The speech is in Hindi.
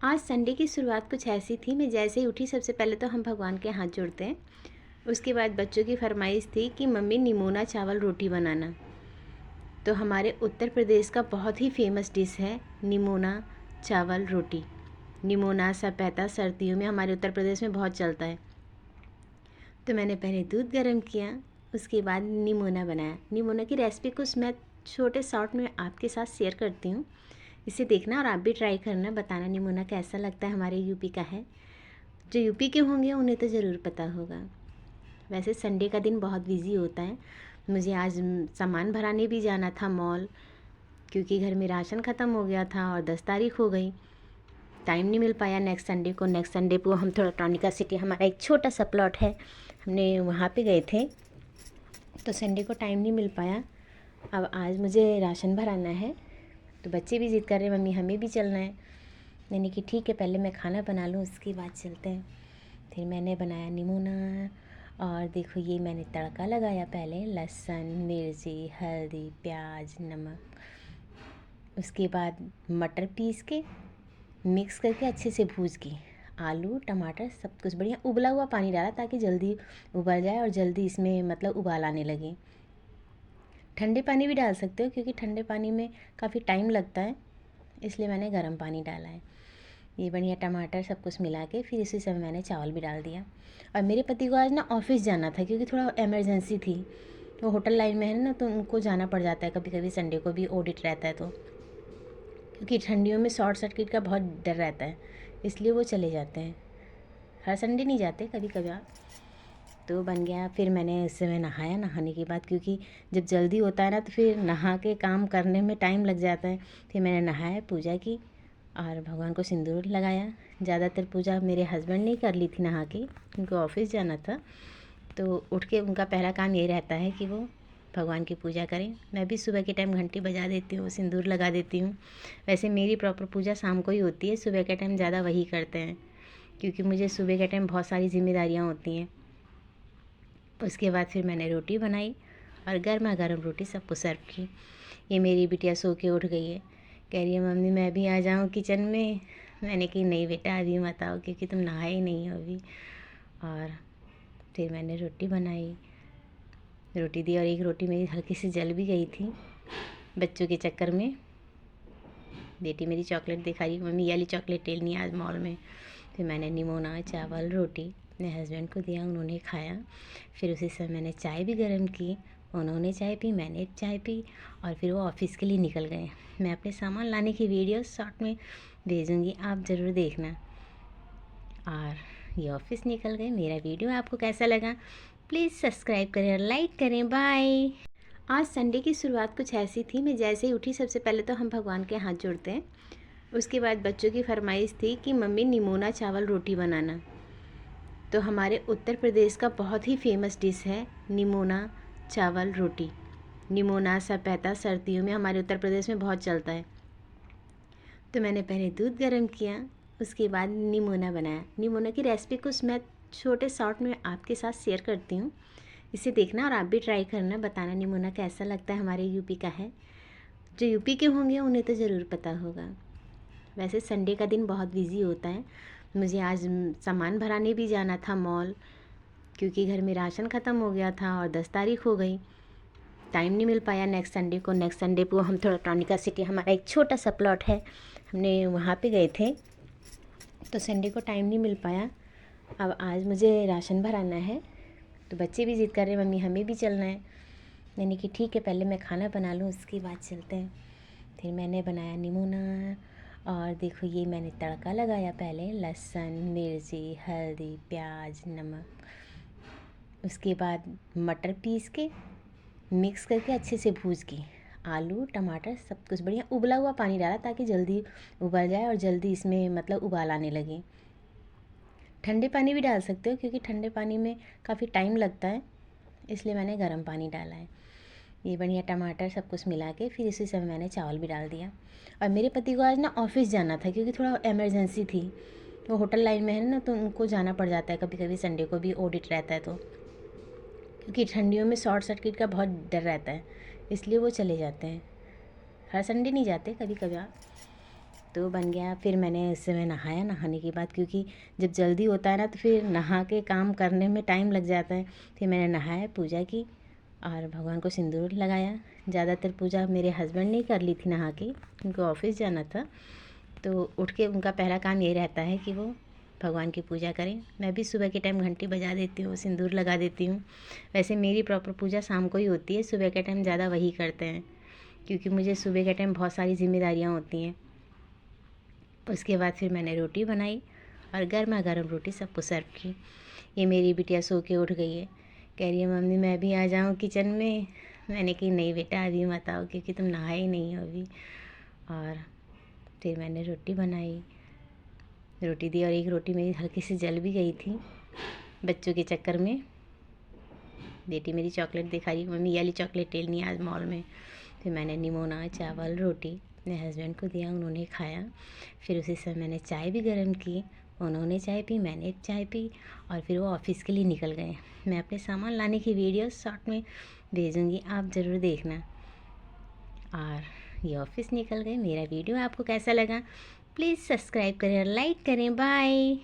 आज संडे की शुरुआत कुछ ऐसी थी, मैं जैसे ही उठी सबसे पहले तो हम भगवान के हाथ जोड़ते हैं। उसके बाद बच्चों की फरमाइश थी कि मम्मी निमोना चावल रोटी बनाना। तो हमारे उत्तर प्रदेश का बहुत ही फेमस डिश है निमोना चावल रोटी। निमोना सपेता सर्दियों में हमारे उत्तर प्रदेश में बहुत चलता है। तो मैंने पहले दूध गर्म किया, उसके बाद निमोना बनाया। निमोना की रेसिपी कुछ मैं छोटे शॉर्ट में आपके साथ शेयर करती हूँ, इसे देखना और आप भी ट्राई करना, बताना निमोना कैसा लगता है। हमारे यूपी का है, जो यूपी के होंगे उन्हें तो ज़रूर पता होगा। वैसे संडे का दिन बहुत बिजी होता है। मुझे आज सामान भराने भी जाना था मॉल, क्योंकि घर में राशन ख़त्म हो गया था और 10 तारीख हो गई। टाइम नहीं मिल पाया नेक्स्ट संडे को हम थोड़ा टॉनिका सिटी, हमारा एक छोटा सा प्लॉट है, हमने वहाँ पे गए थे, तो संडे को टाइम नहीं मिल पाया। अब आज मुझे राशन भराना है, तो बच्चे भी ज़िद कर रहे हैं मम्मी हमें भी चलना है। मैंने कि ठीक है पहले मैं खाना बना लूँ उसके बाद चलते हैं। फिर मैंने बनाया निमोना, और देखो ये मैंने तड़का लगाया पहले, लहसुन मिर्ची हल्दी प्याज नमक। उसके बाद मटर पीस के मिक्स करके अच्छे से भूज के आलू टमाटर सब कुछ बढ़िया उबला हुआ पानी डाला ताकि जल्दी उबल जाए और जल्दी इसमें मतलब उबाल आने लगे। ठंडे पानी भी डाल सकते हो क्योंकि ठंडे पानी में काफ़ी टाइम लगता है, इसलिए मैंने गर्म पानी डाला है। ये बढ़िया टमाटर सब कुछ मिला के फिर इसी समय मैंने चावल भी डाल दिया। और मेरे पति को आज ना ऑफिस जाना था क्योंकि थोड़ा इमरजेंसी थी, वो होटल लाइन में है ना, तो उनको जाना पड़ जाता है कभी कभी, संडे को भी ऑडिट रहता है, तो क्योंकि ठंडियों में शॉर्ट सर्किट का बहुत डर रहता है, इसलिए वो चले जाते हैं। हर संडे नहीं जाते, कभी कभार। तो बन गया, फिर मैंने उस समय नहाया। नहाने के बाद क्योंकि जब जल्दी होता है ना तो फिर नहा के काम करने में टाइम लग जाता है। फिर मैंने नहाया, पूजा की और भगवान को सिंदूर लगाया। ज़्यादातर पूजा मेरे हस्बैंड ने कर ली थी नहा के, उनको ऑफिस जाना था, तो उठ के उनका पहला काम यही रहता है कि वो भगवान की पूजा करें। मैं भी सुबह के टाइम घंटी बजा देती हूँ, सिंदूर लगा देती हूँ। वैसे मेरी प्रॉपर पूजा शाम को ही होती है, सुबह के टाइम ज़्यादा वही करते हैं, क्योंकि मुझे सुबह के टाइम बहुत सारी जिम्मेदारियाँ होती हैं। उसके बाद फिर मैंने रोटी बनाई और गर्मा गर्म रोटी सबको सर्व की। ये मेरी बिटिया सो के उठ गई है, कह रही है मम्मी मैं भी आ जाऊँ किचन में। मैंने कही नहीं बेटा अभी मत आओ क्योंकि तुम नहाए ही नहीं हो अभी। और फिर मैंने रोटी बनाई, रोटी दी, और एक रोटी मेरी हल्की सी जल भी गई थी बच्चों के चक्कर में। बेटी मेरी चॉकलेट दिखा रही, मम्मी ये वाली चॉकलेट लेनी है आज मॉल में। फिर मैंने निमोना चावल रोटी अपने हस्बैंड को दिया, उन्होंने खाया। फिर उसी समय मैंने चाय भी गर्म की, उन्होंने चाय पी मैंने चाय पी, और फिर वो ऑफिस के लिए निकल गए। मैं अपने सामान लाने की वीडियो शॉर्ट में भेजूँगी, आप ज़रूर देखना। और ये ऑफिस निकल गए। मेरा वीडियो आपको कैसा लगा प्लीज़ सब्सक्राइब करें और लाइक करें। बाय। आज संडे की शुरुआत कुछ ऐसी थी, मैं जैसे ही उठी सबसे पहले तो हम भगवान के हाथ जोड़ते हैं। उसके बाद बच्चों की फरमाइश थी कि मम्मी निमोना चावल रोटी बनाना। तो हमारे उत्तर प्रदेश का बहुत ही फेमस डिश है निमोना चावल रोटी। निमोना सपेता सर्दियों में हमारे उत्तर प्रदेश में बहुत चलता है। तो मैंने पहले दूध गर्म किया, उसके बाद निमोना बनाया। निमोना की रेसिपी कुछ मैं छोटे शॉर्ट में आपके साथ शेयर करती हूँ, इसे देखना और आप भी ट्राई करना, बताना निमोना कैसा लगता है। हमारे यूपी का है, जो यूपी के होंगे उन्हें तो ज़रूर पता होगा। वैसे संडे का दिन बहुत बिजी होता है। मुझे आज सामान भराने भी जाना था मॉल, क्योंकि घर में राशन ख़त्म हो गया था और 10 तारीख हो गई। टाइम नहीं मिल पाया नेक्स्ट संडे को हम थोड़ा टॉनिका सिटी, हमारा एक छोटा सा प्लॉट है, हमने वहाँ पे गए थे, तो संडे को टाइम नहीं मिल पाया। अब आज मुझे राशन भराना है, तो बच्चे भी ज़िद कर रहे हैं मम्मी हमें भी चलना है। मैंने कि ठीक है पहले मैं खाना बना लूँ उसके बाद चलते हैं। फिर मैंने बनाया निमोना, और देखो ये मैंने तड़का लगाया पहले, लहसुन मिर्ची हल्दी प्याज नमक। उसके बाद मटर पीस के मिक्स करके अच्छे से भूज के आलू टमाटर सब कुछ बढ़िया उबला हुआ पानी डाला ताकि जल्दी उबल जाए और जल्दी इसमें मतलब उबाल आने लगे। ठंडे पानी भी डाल सकते हो क्योंकि ठंडे पानी में काफ़ी टाइम लगता है, इसलिए मैंने गर्म पानी डाला है। ये बढ़िया टमाटर सब कुछ मिला के फिर इसी समय मैंने चावल भी डाल दिया। और मेरे पति को आज ना ऑफिस जाना था क्योंकि थोड़ा इमरजेंसी थी, वो होटल लाइन में है ना, तो उनको जाना पड़ जाता है कभी कभी, संडे को भी ऑडिट रहता है, तो क्योंकि ठंडियों में शॉर्ट सर्किट का बहुत डर रहता है, इसलिए वो चले जाते हैं। हर संडे नहीं जाते, कभी कभार। तो बन गया। फिर मैंने उस समय नहाया, नहाने के बाद क्योंकि जब जल्दी होता है ना तो फिर नहा के काम करने में टाइम लग जाता है। फिर मैंने नहाया, पूजा की और भगवान को सिंदूर लगाया। ज़्यादातर पूजा मेरे हस्बैंड ने कर ली थी नहा के, उनको ऑफिस जाना था। तो उठ के उनका पहला काम ये रहता है कि वो भगवान की पूजा करें। मैं भी सुबह के टाइम घंटी बजा देती हूँ, सिंदूर लगा देती हूँ। वैसे मेरी प्रॉपर पूजा शाम को ही होती है, सुबह के टाइम ज़्यादा वही करते हैं क्योंकि मुझे सुबह के टाइम बहुत सारी जिम्मेदारियाँ होती हैं। उसके बाद फिर मैंने रोटी बनाई और गर्मा गर्म रोटी सबको सर्व की। ये मेरी बिटिया सो के उठ गई है, कह रही है मम्मी मैं भी आ जाऊँ किचन में। मैंने कही नहीं बेटा अभी मत आओ क्योंकि तुम नहाए ही नहीं हो अभी। और फिर मैंने रोटी बनाई, रोटी दी और एक रोटी मेरी हल्की सी जल भी गई थी बच्चों के चक्कर में। बेटी मेरी चॉकलेट दिखा रही, मम्मी ये वाली चॉकलेट लेनी आज मॉल में। फिर मैंने निमोना, चावल, रोटी अपने हस्बैंड को दिया, उन्होंने खाया। फिर उसी समय मैंने चाय भी गर्म की, उन्होंने चाय पी, मैंने चाय पी और फिर वो ऑफिस के लिए निकल गए। मैं अपने सामान लाने की वीडियो शॉर्ट में भेजूँगी, आप ज़रूर देखना। और ये ऑफिस निकल गए। मेरा वीडियो आपको कैसा लगा प्लीज़ सब्सक्राइब करें और लाइक करें। बाय।